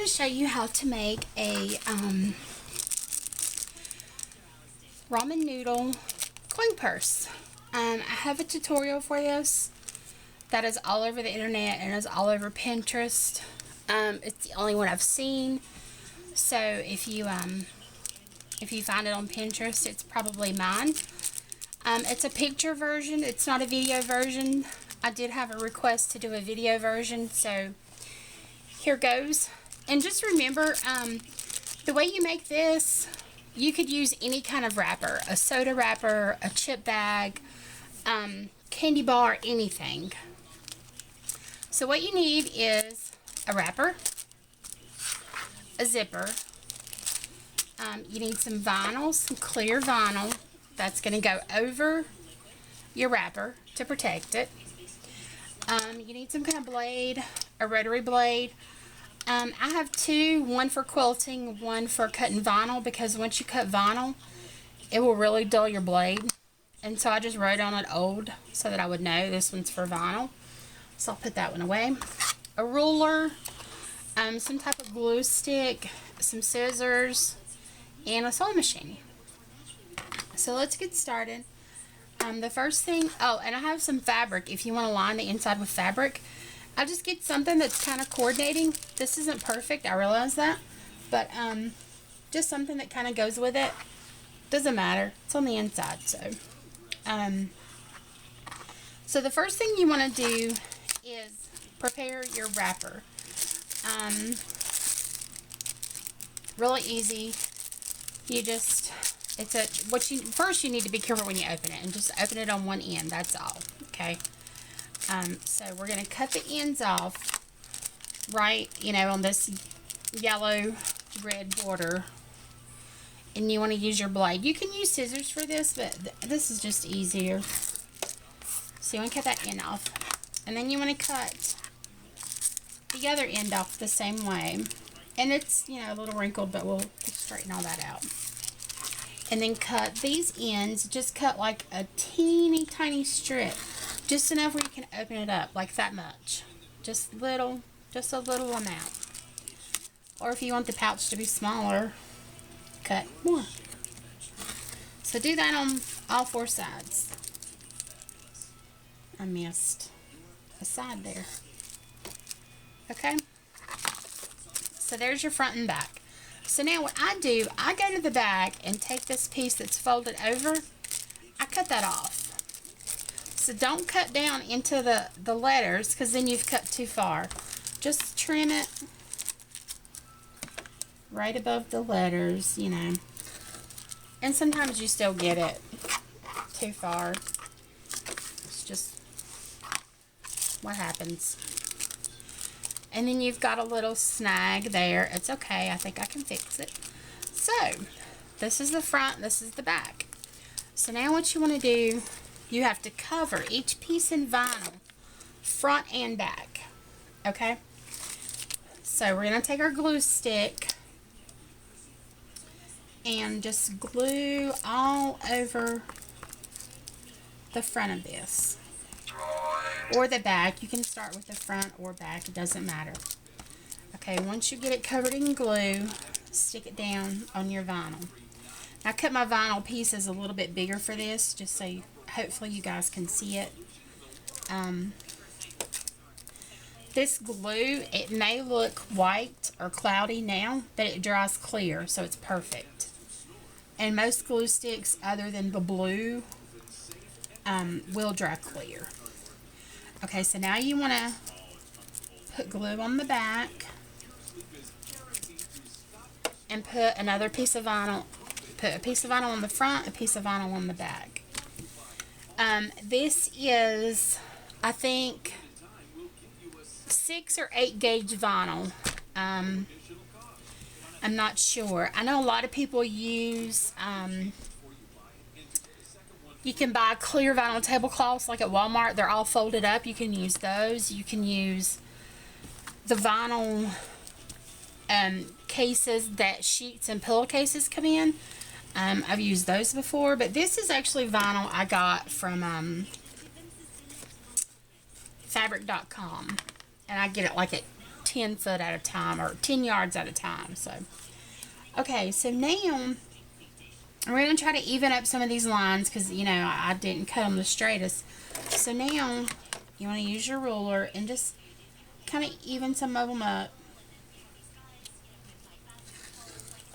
going to show you how to make a ramen noodle coin purse. I have a tutorial for this that is all over the internet and is all over Pinterest. It's the only one I've seen. So if you find it on Pinterest, it's probably mine. It's a picture version. It's not a video version. I did have a request to do a video version, so here goes. And just remember, the way you make this, you could use any kind of wrapper, a soda wrapper, a chip bag, candy bar, anything. So what you need is a wrapper, a zipper, you need some vinyl, some clear vinyl that's going to go over your wrapper to protect it. You need some kind of blade, a rotary blade. I have two, one for quilting, one for cutting vinyl, because once you cut vinyl, it will really dull your blade. And so I just wrote on it old so that I would know this one's for vinyl. So I'll put that one away. A ruler, some type of glue stick, some scissors, and a sewing machine. So let's get started. The first thing, oh, and I have some fabric if you want to line the inside with fabric. I'll just get something that's kind of coordinating. This isn't perfect, I realize that, but just something that kind of goes with it. Doesn't matter, it's on the inside. So the first thing you want to do is prepare your wrapper. Really easy. You just, first you need to be careful when you open it, and just open it on one end, that's all, okay? So we're going to cut the ends off right, on this yellow red border, and you want to use your blade. You can use scissors for this, but this is just easier. So you want to cut that end off, and then you want to cut the other end off the same way, and it's a little wrinkled, but we'll straighten all that out. And then cut these ends, just cut like a teeny tiny strip, just enough where you can open it up, like that much. Just a little amount. Or if you want the pouch to be smaller, cut more. So do that on all four sides. I missed a side there. Okay? So there's your front and back. So now what I do, I go to the back and take this piece that's folded over, I cut that off. So don't cut down into the letters, because then you've cut too far. Just trim it right above the letters, And sometimes you still get it too far. It's just what happens. And then you've got a little snag there. It's okay. I think I can fix it. So, this is the front. This is the back. So now what you want to do, you have to cover each piece in vinyl, front and back. Okay? So we're going to take our glue stick and just glue all over the front of this. Or the back. You can start with the front or back. It doesn't matter. Okay, once you get it covered in glue, stick it down on your vinyl. I cut my vinyl pieces a little bit bigger for this, just so hopefully you guys can see it. This glue, it may look white or cloudy now, but it dries clear, so it's perfect. And most glue sticks, other than the blue, will dry clear. Okay, so now you want to put glue on the back and put another piece of vinyl. Put a piece of vinyl on the front, a piece of vinyl on the back. This is, I think, 6 or 8 gauge vinyl. I'm not sure. I know a lot of people use, you can buy clear vinyl tablecloths like at Walmart. They're all folded up. You can use those. You can use the vinyl cases that sheets and pillowcases come in. I've used those before, but this is actually vinyl I got from fabric.com, and I get it like at 10 foot at a time, or 10 yards at a time. So, okay, so now we're going to try to even up some of these lines because, you know, I didn't cut them the straightest. So now you want to use your ruler and just kind of even some of them up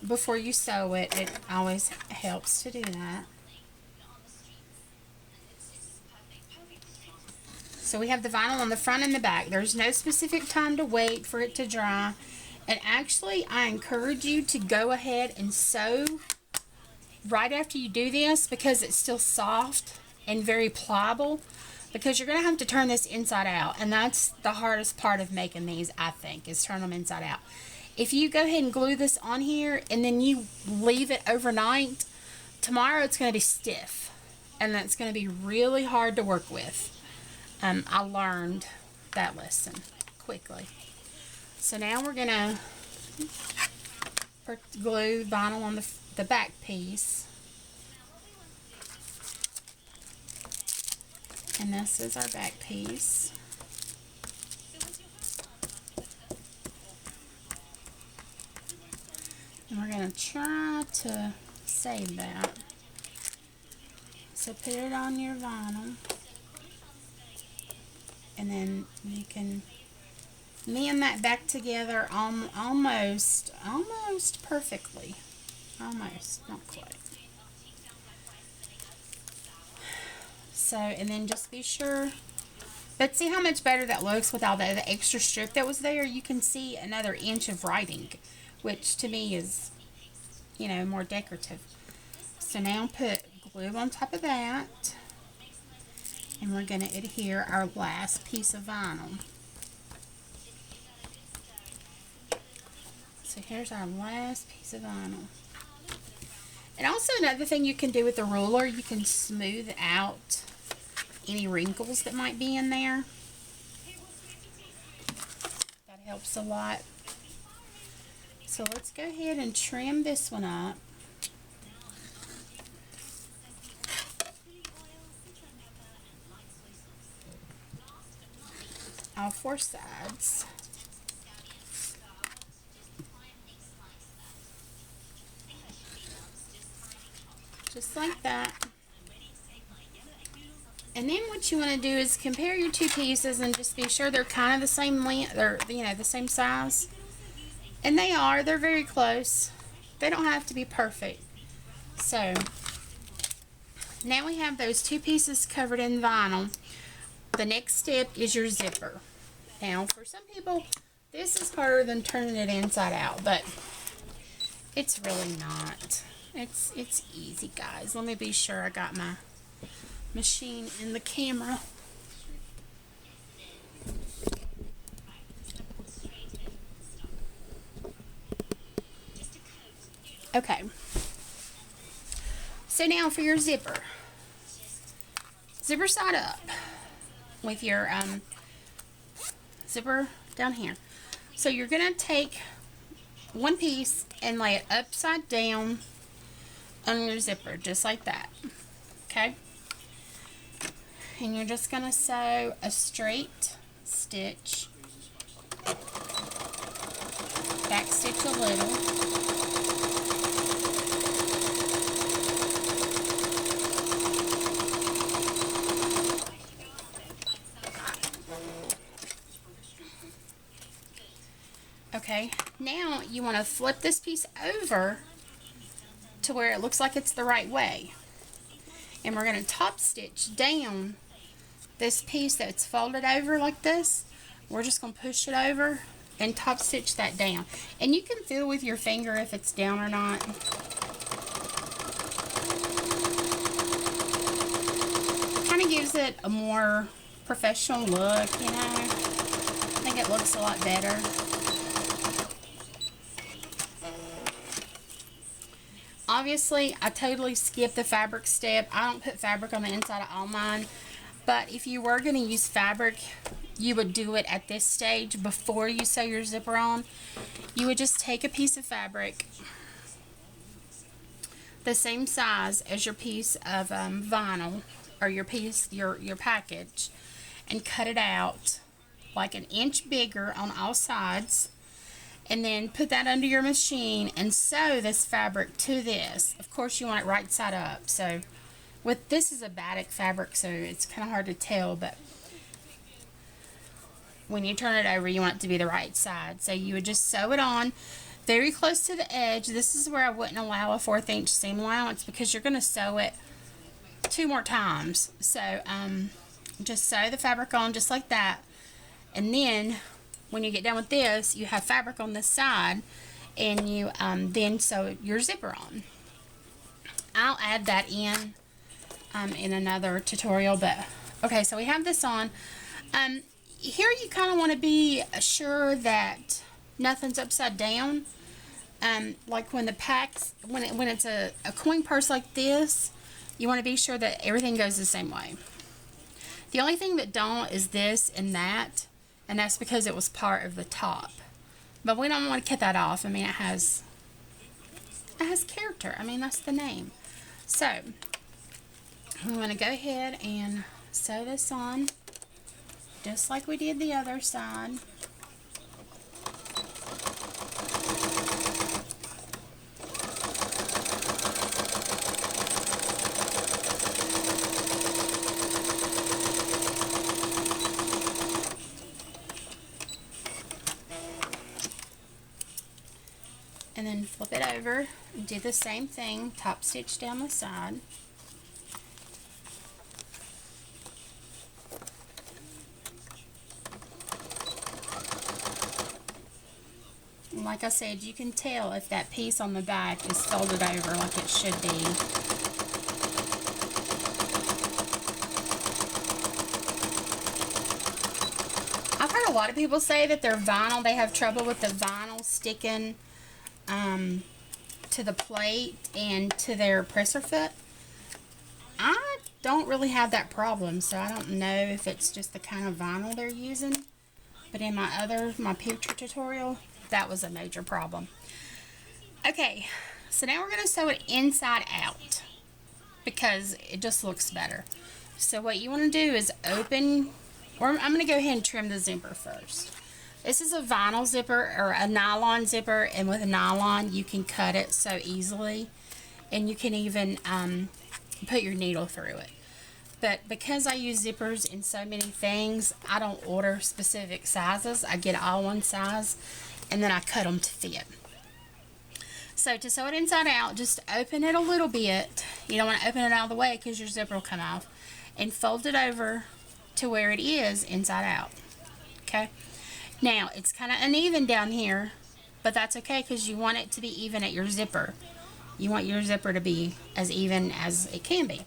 before you sew it. It always helps to do that. So we have the vinyl on the front and the back. There's no specific time to wait for it to dry. And actually, I encourage you to go ahead and sew right after you do this because it's still soft and very pliable, because you're going to have to turn this inside out. And that's the hardest part of making these, I think, is turn them inside out. If you go ahead and glue this on here and then you leave it overnight, tomorrow it's going to be stiff. And that's going to be really hard to work with. I learned that lesson quickly. So now we're going to glue vinyl on the back piece. And this is our back piece. And we're going to try to save that. So put it on your vinyl. And then you can mend that back together almost perfectly. Almost, not quite. So, and then just be sure, but see how much better that looks with all the extra strip that was there? You can see another inch of writing, which to me is, you know, more decorative. So now put glue on top of that. And we're going to adhere our last piece of vinyl. So here's our last piece of vinyl. And also another thing you can do with the ruler, you can smooth out any wrinkles that might be in there. That helps a lot. So let's go ahead and trim this one up. All four sides. Just like that. And then what you want to do is compare your two pieces and just be sure they're kind of the same length, they're, you know, the same size. And they are, they're very close. They don't have to be perfect. So now we have those two pieces covered in vinyl. The next step is your zipper. Now, for some people, this is harder than turning it inside out, but it's really not. It's easy, guys. Let me be sure I got my machine in the camera. Okay. So now for your zipper. Zipper side up with your zipper down here. So you're going to take one piece and lay it upside down on your zipper, just like that. Okay? And you're just going to sew a straight stitch, back stitch a little. Okay, now you want to flip this piece over to where it looks like it's the right way. And we're going to top stitch down this piece that's folded over like this. We're just going to push it over and top stitch that down. And you can feel with your finger if it's down or not. Kind of gives it a more professional look, you know. I think it looks a lot better. Obviously, I totally skipped the fabric step. I don't put fabric on the inside of all mine. But if you were going to use fabric, you would do it at this stage before you sew your zipper on. You would just take a piece of fabric the same size as your piece of vinyl, or your piece, your package, and cut it out like an inch bigger on all sides, and then put that under your machine and sew this fabric to this. Of course, you want it right side up. So with this is a batik fabric, so it's kind of hard to tell, but when you turn it over, you want it to be the right side. So you would just sew it on very close to the edge. This is where I wouldn't allow a 1/4 inch seam allowance, because you're going to sew it 2 more times. So just sew the fabric on just like that, and then when you get done with this, you have fabric on this side, and you then sew your zipper on. I'll add that in another tutorial, but okay, so we have this on. Here you kind of want to be sure that nothing's upside down. Like when the packs, when it's a coin purse like this, you want to be sure that everything goes the same way. The only thing that don't is this and that, and that's because it was part of the top. But we don't want to cut that off. I mean, it has character. I mean, that's the name. So we want to go ahead and sew this on just like we did the other side. And then flip it over and do the same thing, top stitch down the side. And like I said, you can tell if that piece on the back is folded over like it should be. I've heard a lot of people say that their vinyl, they have trouble with the vinyl sticking to the plate and to their presser foot. I don't really have that problem, so I don't know if it's just the kind of vinyl they're using. But in my picture tutorial, that was a major problem. Okay, so now we're going to sew it inside out because it just looks better. So what you want to do is open, or I'm going to go ahead and trim the zipper first. This is a vinyl zipper or a nylon zipper, and with a nylon you can cut it so easily, and you can even put your needle through it. But because I use zippers in so many things, I don't order specific sizes. I get all one size, and then I cut them to fit. So to sew it inside out, just open it a little bit. You don't want to open it all the way because your zipper will come off, and fold it over to where it is inside out. Okay. Now, it's kind of uneven down here, but that's okay because you want it to be even at your zipper. You want your zipper to be as even as it can be.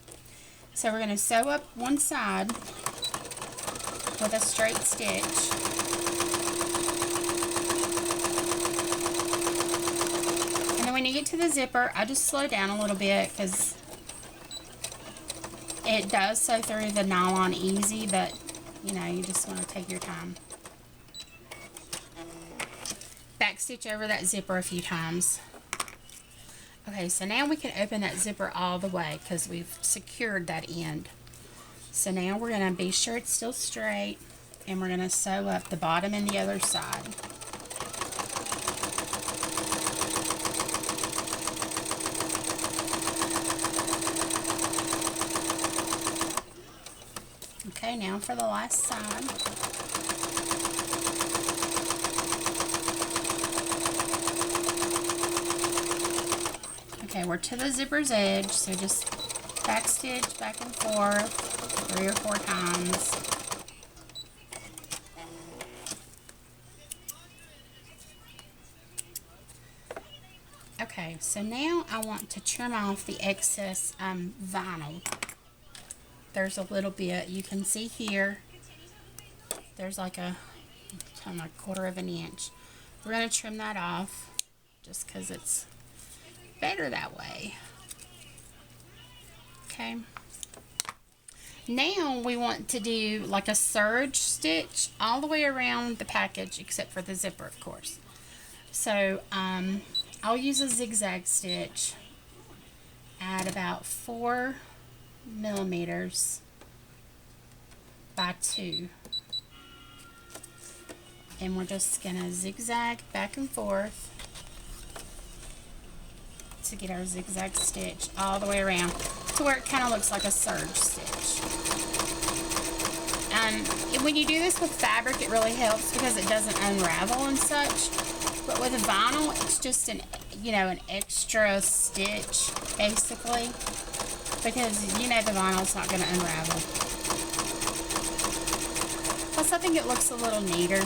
So we're going to sew up one side with a straight stitch. And then when you get to the zipper, I just slow down a little bit because it does sew through the nylon easy, but you know, you just want to take your time. Back stitch over that zipper a few times. Okay, so now we can open that zipper all the way because we've secured that end. So now we're going to be sure it's still straight, and we're going to sew up the bottom and the other side. Okay, now for the last side. Okay, we're to the zipper's edge, so just back stitch back and forth 3 or 4 times. Okay, so now I want to trim off the excess vinyl. There's a little bit, you can see here, there's like a 1/4 of an inch. We're going to trim that off just because it's better that way. Okay. Now we want to do like a serge stitch all the way around the package except for the zipper, of course. So I'll use a zigzag stitch at about 4 millimeters by 2. And we're just going to zigzag back and forth to get our zigzag stitch all the way around to where it kind of looks like a serge stitch. And when you do this with fabric, it really helps because it doesn't unravel and such. But with vinyl, it's just an extra stitch basically, because the vinyl's not going to unravel. Plus, I think it looks a little neater.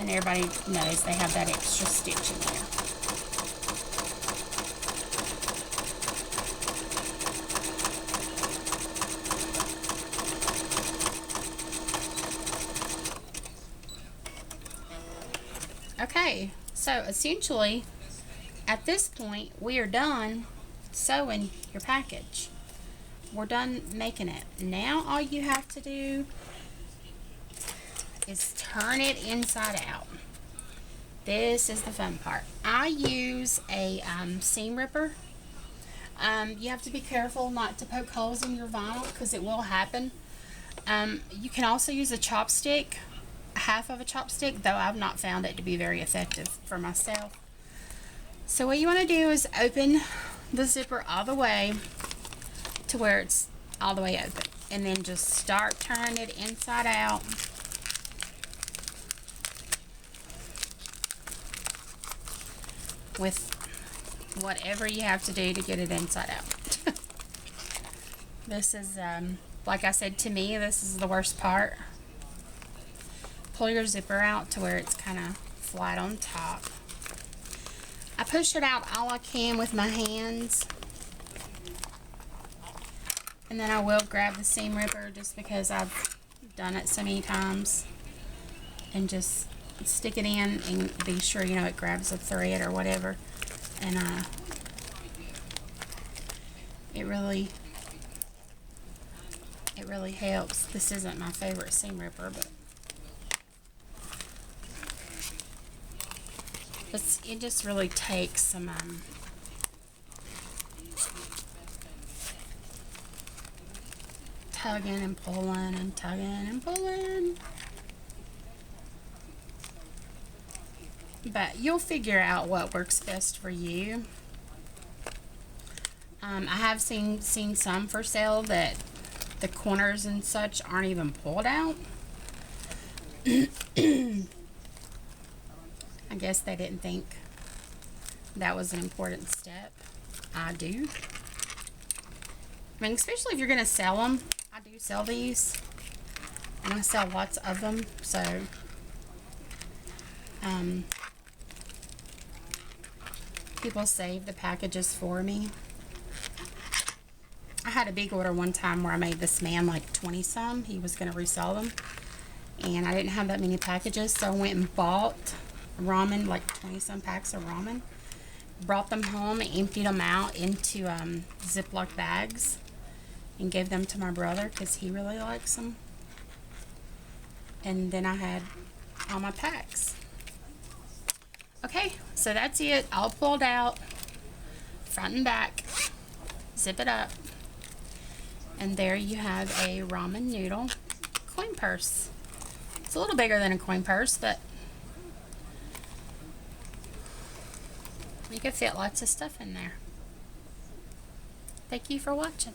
And everybody knows they have that extra stitch in there. Okay, so essentially at this point we are done sewing your package. We're done making it. Now all you have to do is turn it inside out. This is the fun part. I use a seam ripper. You have to be careful not to poke holes in your vinyl because it will happen. You can also use a chopstick, half of a chopstick, though I've not found it to be very effective for myself. So what you want to do is open the zipper all the way to where it's all the way open, and then just start turning it inside out. With whatever you have to do to get it inside out. This is, like I said, to me, this is the worst part. Pull your zipper out to where it's kind of flat on top. I push it out all I can with my hands. And then I will grab the seam ripper just because I've done it so many times. And just stick it in and be sure it grabs a thread or whatever, and it really helps. This isn't my favorite seam ripper, but it just really takes some tugging and pulling and tugging and pulling. But you'll figure out what works best for you. I have seen some for sale that the corners and such aren't even pulled out. I guess they didn't think that was an important step. I do. I mean, especially if you're going to sell them. I do sell these. And I sell lots of them. So, people save the packages for me. I had a big order one time where I made this man like 20 some. He was going to resell them. And I didn't have that many packages, so I went and bought ramen, like 20 some packs of ramen. Brought them home, emptied them out into Ziploc bags, and gave them to my brother because he really likes them. And then I had all my packs. Okay, so that's it. All pulled out, front and back. Zip it up. And there you have a ramen noodle coin purse. It's a little bigger than a coin purse, but you can fit lots of stuff in there. Thank you for watching.